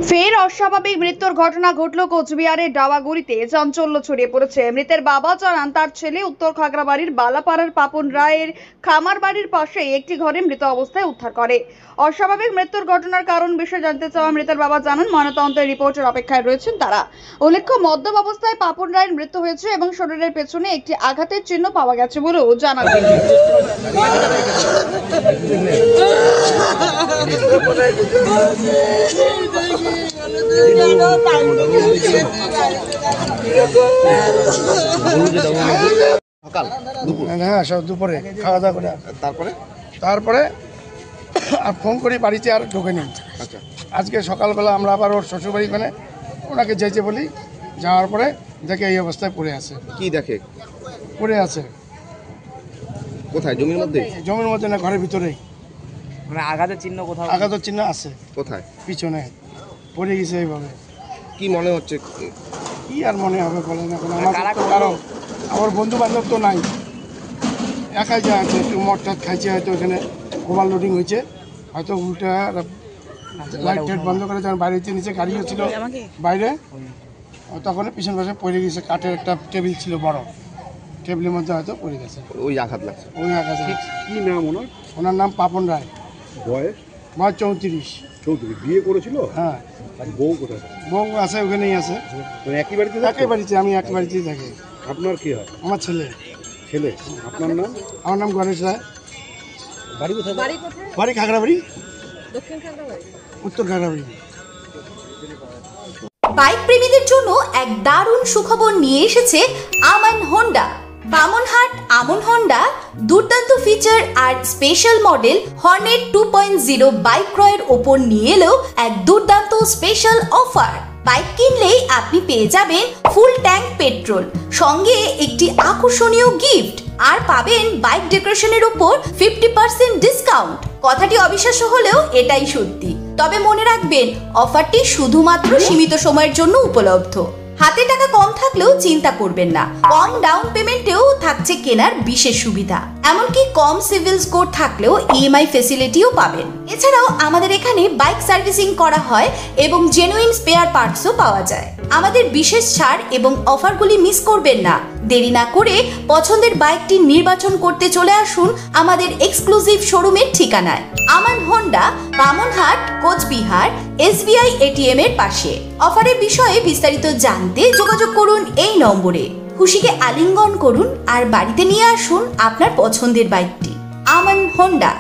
ফের অস্বাভাবিক মৃত্যুর ঘটনা ঘটল কোচবিহারের ডাওয়াগুড়িতে। চাঞ্চল্য ছড়িয়ে পড়েছে। মৃতের বাবা জানান তার ছেলে উত্তর খাগড়াবাড়ির বালাপাড়ার পাপন রায়ের খামার বাড়ির পাশে একটি ঘরে মৃত অবস্থায় উদ্ধার করে। অস্বাভাবিক মৃত্যুর ঘটনার কারণ বিষয়ে জানতে চাওয়া মৃতের বাবা জানান ময়নাতদন্তের রিপোর্টের অপেক্ষায় রয়েছেন তারা। উল্লেখ্য, মদ্যপ অবস্থায় পাপন রায়ের মৃত্যু হয়েছে এবং শরীরের পেছনে একটি আঘাতের চিহ্ন পাওয়া গেছে বলেও জানা গেছে। হ্যাঁ, সব দুপুরে খাওয়া দাওয়া করে তারপরে আর ফোন করি, বাড়িতে আর ঢোকেনি। আচ্ছা, আজকে সকালবেলা আমরা আবার ওর শ্বশুরবাড়ি ওখানে ওনাকে যেতে বলি, যাওয়ার পরে দেখে এই অবস্থায় পড়ে আছে। কি দেখে? পড়ে আছে কোথায়? জমির মধ্যে? জমির মধ্যে না, ঘরের ভিতরেই। মানে আঘাতের চিহ্ন কোথাও? আঘাতের চিহ্ন আছে কোথায়? পিছনে পড়ে গেছে এইভাবে। কি মনে হচ্ছে? কি আর মনে হবে বলেন এখন? কারণ আমার বন্ধু বান্ধব তো নাই, একাই যা আছে, একটু মদ টদ খাইছে, হয়তো ওখানে ওভারলোডিং হয়েছে, হয়তো উল্টা লাইট টাইট বন্ধ করে যখন বাইরে নিচে গাড়িও ছিল বাইরে, তখন পিছন পাশে পড়ে গেছে। কাঠের একটা টেবিল ছিল বড়, টেবিলের মধ্যে হয়তো পড়ে গেছে। ওই আঘাত লাগছে। ওই আঘাত। কি নাম ওনার? ওনার নাম পাপন রায়, বয়স? বয়স 34। বিয়ে করেছিল? হ্যাঁ। আর বউ কোথায়? বউ আছে, ওখানেই আছে। মানে একই বাড়িতে? একই বাড়িতে, আমি এক বাড়িতেই থাকি। আপনার কি হয়? আমার ছেলে। ছেলে? আপনার নাম? আমার নাম গণেশ রায়। বাড়ি কোথায়? বাড়ি খাগড়াবাড়ি, উত্তর খাগড়াবাড়ি। বাইক প্রেমীদের জন্য এক দারুণ সুখবর নিয়ে এসেছে আমান হোন্ডা। বামনহাট আমন হোন্ডা দুর্দান্ত ফিচার আর স্পেশাল মডেল হর্নেট 2.0 বাইক ক্রয়ের ওপর নিয়ে এলো এক দুর্দান্ত স্পেশাল অফার। বাইক কিনলেই আপনি পেয়ে যাবেন ফুল ট্যাঙ্ক পেট্রোল, সঙ্গে একটি আকর্ষণীয় গিফট, আর পাবেন বাইক ডেকোরেশনের উপর 50% ডিসকাউন্ট। কথাটি অবিশ্বাস্য হলেও এটাই সত্যি। তবে মনে রাখবেন, অফারটি শুধুমাত্র সীমিত সময়ের জন্য উপলব্ধ। হাতে টাকা কম থাকলেও চিন্তা করবেন না, কম ডাউন পেমেন্টেও থাকছে কেনার বিশেষ সুবিধা। এমনকি কম সিভিল স্কোর থাকলেও ইএমআই ফেসিলিটিও পাবেন। এছাড়াও আমাদের এখানে বাইক সার্ভিসিং করা হয় এবং জেনুইন স্পেয়ার পার্টসও পাওয়া যায়। আমাদের বিশেষ ছাড় এবং অফারগুলি মিস করবেন না। দেরি না করে পছন্দের বাইকটি নির্বাচন করতে চলে আসুন আমাদের এক্সক্লুসিভ শোরুমের ঠিকানায়, Aman Honda, Bamanhat, Coochbehar, SBI ATM এর পাশে। অফারের বিষয়ে বিস্তারিত জানতে যোগাযোগ করুন এই নম্বরে। খুশিকে আলিঙ্গন করুন আর বাড়িতে নিয়ে আসুন আপনার পছন্দের বাইকটি। আমান হোন্ডা।